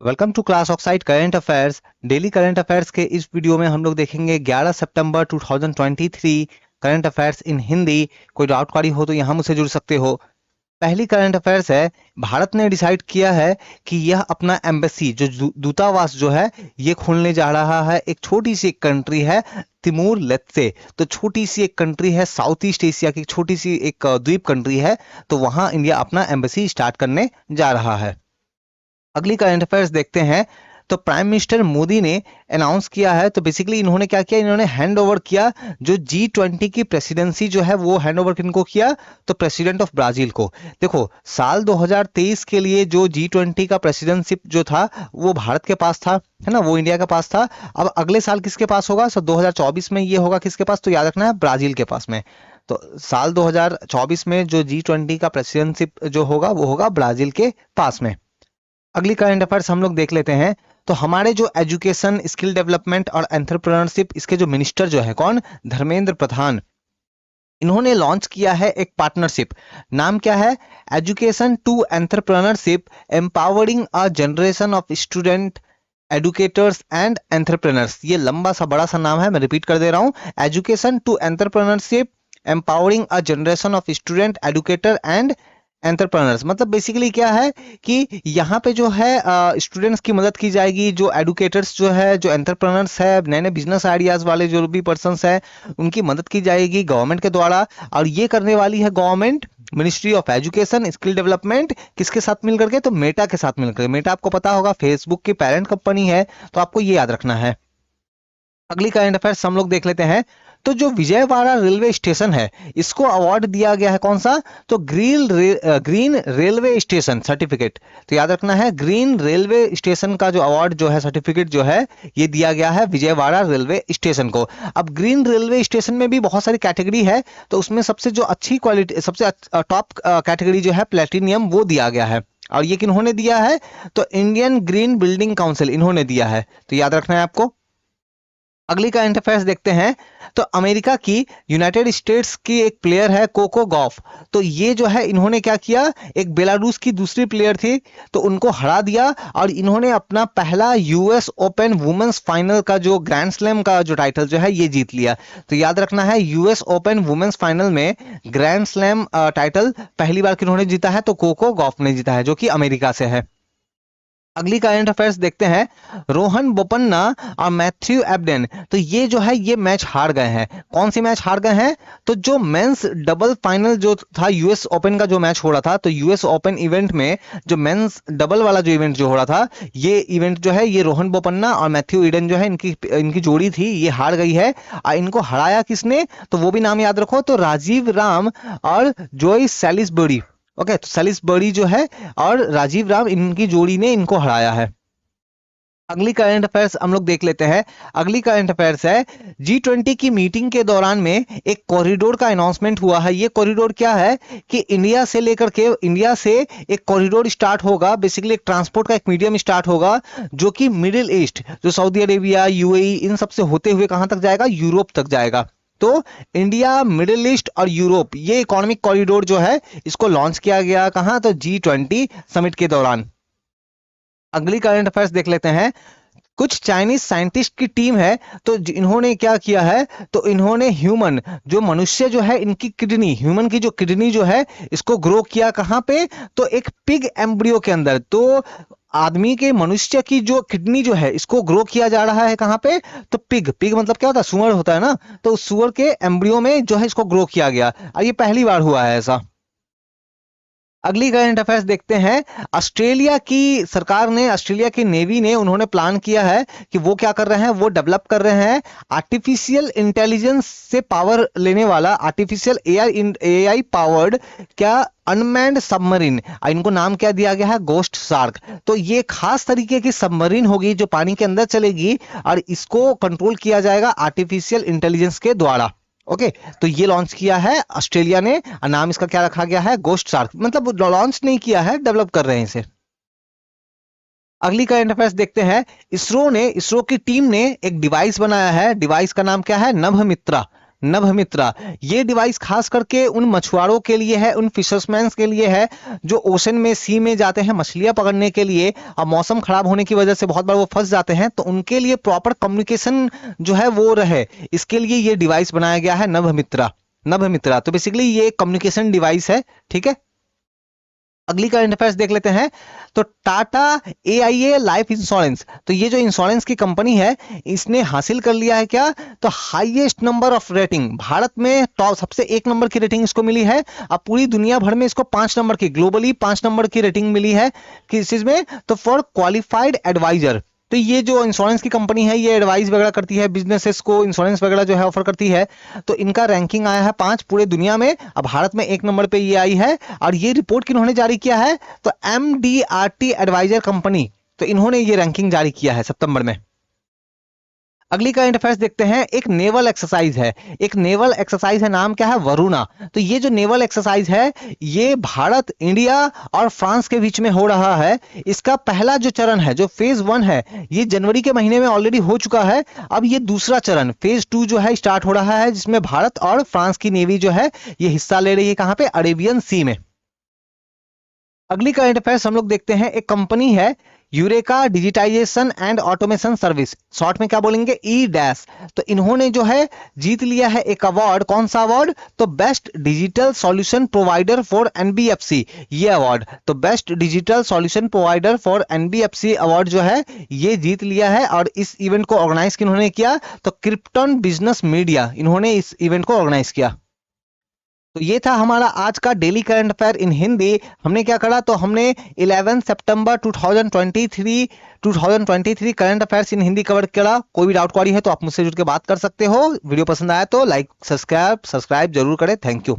Welcome to class of site current affairs. Daily current affairs के इस video में हम लोग देखेंगे 11 सितंबर 2023 करंट अफेयर्स इन हिंदी। कोई डाउट क्वारी हो तो यहाँ मुझसे जुड़ सकते हो। पहली करंट अफेयर्स है, भारत ने डिसाइड किया है कि यह अपना एम्बेसी जो दूतावास जो है ये खोलने जा रहा है। एक छोटी सी एक कंट्री है तिमूर लेत्से, तो छोटी सी एक कंट्री है, साउथ ईस्ट एशिया की छोटी सी एक द्वीप कंट्री है, तो वहां इंडिया अपना एम्बेसी स्टार्ट करने जा रहा है। अगली करंट अफेयर्स देखते हैं। तो प्राइम मिनिस्टर मोदी ने अनाउंस किया है, तो बेसिकली इन्होंने क्या किया, इन्होंने हैंड ओवर किया जो G20 की प्रेसिडेंसी जो है वो हैंड ओवर किनको किया, तो प्रेसिडेंट ऑफ ब्राजील को। देखो साल 2023 के लिए जो G20 का प्रेसिडेंटशिप जो था वो भारत के पास था, है ना, वो इंडिया के पास था। अब अगले साल किसके पास होगा, सो 2024 में ये होगा किसके पास, तो याद रखना है ब्राजील के पास में। तो साल 2024 में जो G20 का प्रेसिडेंटशिप जो होगा वो होगा ब्राजील के पास में। अगली करंट अफेयर्स हम लोग देख लेते हैं। तो हमारे जो एजुकेशन, स्किल डेवलपमेंट और एंटरप्रेन्योरशिप, इसके जो मिनिस्टर जो है कौन, धर्मेंद्र प्रधान, इन्होंने लॉन्च किया है एक पार्टनरशिप। नाम क्या है, education to entrepreneurship empowering a generation of student educators and entrepreneurs. ये लंबा सा बड़ा सा नाम है, मैं रिपीट कर दे रहा हूं, education to entrepreneurship empowering a generation of student educator and entrepreneurs. मतलब बेसिकली क्या है कि यहाँ पे जो है स्टूडेंट्स की मदद की जाएगी, जो एडुकेटर्स जो है, जो एंटरप्रेनर्स है, नए नए बिजनेस आइडियाज वाले जो भी पर्सन्स है, उनकी मदद की जाएगी गवर्नमेंट के द्वारा। और ये करने वाली है government, ministry of education skill development, किसके साथ मिल करके, तो मेटा के साथ मिल करके। मेटा आपको पता होगा फेसबुक की पेरेंट कंपनी है, तो आपको ये याद रखना है। अगली करंट अफेयर्स हम लोग देख लेते हैं। तो जो विजयवाड़ा रेलवे स्टेशन है इसको अवार्ड दिया गया है, कौन सा, तो ग्रीन रेलवे स्टेशन सर्टिफिकेट। तो याद रखना है, ग्रीन रेलवे स्टेशन का जो अवार्ड जो है, सर्टिफिकेट जो है, ये दिया गया है विजयवाड़ा रेलवे स्टेशन को। अब ग्रीन रेलवे स्टेशन में भी बहुत सारी कैटेगरी है, तो उसमें सबसे जो अच्छी क्वालिटी, सबसे टॉप कैटेगरी जो है प्लेटिनियम, वो दिया गया है। और ये किन्होंने दिया है, तो इंडियन ग्रीन बिल्डिंग काउंसिल इन्होंने दिया है, तो याद रखना है आपको। अगली करंट अफेयर्स देखते हैं। तो अमेरिका की, यूनाइटेड स्टेट्स की एक प्लेयर है कोको गॉफ, तो ये जो है इन्होंने क्या किया, एक बेलारूस की दूसरी प्लेयर थी, तो उनको हरा दिया और इन्होंने अपना पहला यूएस ओपन वुमेन्स फाइनल का जो ग्रैंड स्लैम का जो टाइटल जो है ये जीत लिया। तो याद रखना है, यूएस ओपन वुमेन्स फाइनल में ग्रैंड स्लैम टाइटल पहली बार किन्होंने जीता है, तो कोको गॉफ ने जीता है, जो कि अमेरिका से है। अगली करंट अफेयर्स देखते हैं। रोहन बोपन्ना और मैथ्यू एबडेन, तो ये जो है ये मैच हार गए हैं। कौन सी मैच हार गए हैं, तो जो मेंस डबल फाइनल जो था यूएस ओपन का जो मैच हो रहा था, तो यूएस ओपन इवेंट में जो मेंस डबल वाला जो इवेंट जो हो रहा था, ये इवेंट जो है ये रोहन बोपन्ना और मैथ्यू ईडन जो है इनकी इनकी जोड़ी थी, ये हार गई है। और इनको हराया किसने, तो वो भी नाम याद रखो, तो राजीव राम और जोई सैलिसबरी। ओके, तो सैलिसबरी जो है और राजीव राम, इनकी जोड़ी ने इनको हराया है। अगली करंट अफेयर्स हम लोग देख लेते हैं। अगली करंट अफेयर्स है, G20 की मीटिंग के दौरान में एक कॉरिडोर का अनाउंसमेंट हुआ है। ये कॉरिडोर क्या है कि इंडिया से लेकर के, इंडिया से एक कॉरिडोर स्टार्ट होगा, बेसिकली एक ट्रांसपोर्ट का एक मीडियम स्टार्ट होगा, जो कि मिडिल ईस्ट, जो सऊदी अरेबिया, यूएई, इन सब से होते हुए कहां तक जाएगा, यूरोप तक जाएगा। तो इंडिया, मिडिल ईस्ट और यूरोप, ये इकोनॉमिक कॉरिडोर जो है इसको लॉन्च किया गया कहां, तो G20 समिट के दौरान। अगली करंट अफेयर्स देख लेते हैं। कुछ चाइनीज साइंटिस्ट की टीम है, तो इन्होंने क्या किया है, तो इन्होंने ह्यूमन, जो मनुष्य जो है, इनकी किडनी, ह्यूमन की जो किडनी जो है, इसको ग्रो किया कहां पे, तो एक पिग एम्ब्रियो के अंदर। तो आदमी के, मनुष्य की जो किडनी जो है इसको ग्रो किया जा रहा है कहां पे, तो पिग, पिग मतलब क्या होता है, सुअर होता है ना, तो उस सुअर के एम्ब्रियो में जो है इसको ग्रो किया गया, और ये पहली बार हुआ है ऐसा। अगली करंट अफेयर्स देखते हैं। ऑस्ट्रेलिया की सरकार ने, ऑस्ट्रेलिया की नेवी ने, उन्होंने प्लान किया है कि वो क्या कर रहे हैं, वो डेवलप कर रहे हैं आर्टिफिशियल इंटेलिजेंस से पावर लेने वाला, आर्टिफिशियल एआई पावर्ड क्या, अनमैन्ड सबमरीन। इनको नाम क्या दिया गया है, गोस्ट शार्क। तो ये खास तरीके की सबमरीन होगी जो पानी के अंदर चलेगी, और इसको कंट्रोल किया जाएगा आर्टिफिशियल इंटेलिजेंस के द्वारा। ओके, तो ये लॉन्च किया है ऑस्ट्रेलिया ने, और नाम इसका क्या रखा गया है, गोस्ट शार्क। मतलब लॉन्च नहीं किया है, डेवलप कर रहे हैं इसे। अगली करंट अफेयर्स देखते हैं। इसरो की टीम ने एक डिवाइस बनाया है, डिवाइस का नाम क्या है, नभ मित्रा। नभमित्रा। ये डिवाइस खास करके उन मछुआरों के लिए है, उन फिशर्समैन के लिए है जो ओशन में, सी में जाते हैं मछलियां पकड़ने के लिए, और मौसम खराब होने की वजह से बहुत बार वो फंस जाते हैं, तो उनके लिए प्रॉपर कम्युनिकेशन जो है वो रहे, इसके लिए ये डिवाइस बनाया गया है नभमित्रा। नभमित्रा तो बेसिकली ये कम्युनिकेशन डिवाइस है, ठीक है। अगली करंट अफेयर्स देख लेते हैं। तो टाटा AIA लाइफ इंश्योरेंस, तो ये जो इंश्योरेंस की कंपनी है इसने हासिल कर लिया है क्या, तो highest number of rating. Bharat में टॉप सबसे 1 नंबर की रेटिंग इसको मिली है। अब पूरी दुनिया भर में इसको 5 नंबर की, ग्लोबली 5 नंबर की रेटिंग मिली है किस चीज में, तो फॉर क्वालिफाइड एडवाइजर। तो ये जो इंश्योरेंस की कंपनी है ये एडवाइस वगैरह करती है, बिजनेसेस को इंश्योरेंस वगैरह जो है ऑफर करती है। तो इनका रैंकिंग आया है 5 पूरे दुनिया में, अब भारत में 1 नंबर पे ये आई है। और ये रिपोर्ट किन्होंने जारी किया है, तो MDRT एडवाइजर कंपनी, तो इन्होंने ये रैंकिंग जारी किया है सितंबर में। अगली करंट अफेयर्स देखते हैं। एक नेवल एक्सरसाइज है, एक नेवल एक्सरसाइज है, नाम क्या है, वरुणा। तो ये जो नेवल एक्सरसाइज है ये भारत, इंडिया और फ्रांस के बीच में हो रहा है। इसका पहला जो चरण है, जो फेज 1 है, ये जनवरी के महीने में ऑलरेडी हो चुका है। अब ये दूसरा चरण फेज 2 जो है स्टार्ट हो रहा है, जिसमें भारत और फ्रांस की नेवी जो है ये हिस्सा ले रही है। कहां पे, अरेबियन सी में। अगली करंट अफेयर्स हम लोग देखते हैं। एक कंपनी है Eureka digitization and automation service, short में क्या बोलेंगे, ई-डैश। तो इन्होंने जो है जीत लिया है एक अवार्ड। कौन सा अवार्ड, तो best digital solution provider for NBFC, ये अवार्ड। तो best digital solution provider for NBFC award जो है ये जीत लिया है। और इस इवेंट को ऑर्गेनाइज किन्होंने किया, तो क्रिप्टन बिजनेस मीडिया, इन्होंने इस इवेंट को ऑर्गेनाइज किया। तो ये था हमारा आज का डेली करंट अफेयर इन हिंदी। हमने क्या करा, तो हमने 11 सितंबर 2023 current affairs in Hindi cover करा। कोई भी डाउट क्वेरी है तो आप मुझसे जुड़ के बात कर सकते हो। वीडियो पसंद आया तो लाइक सब्सक्राइब जरूर करें। Thank you.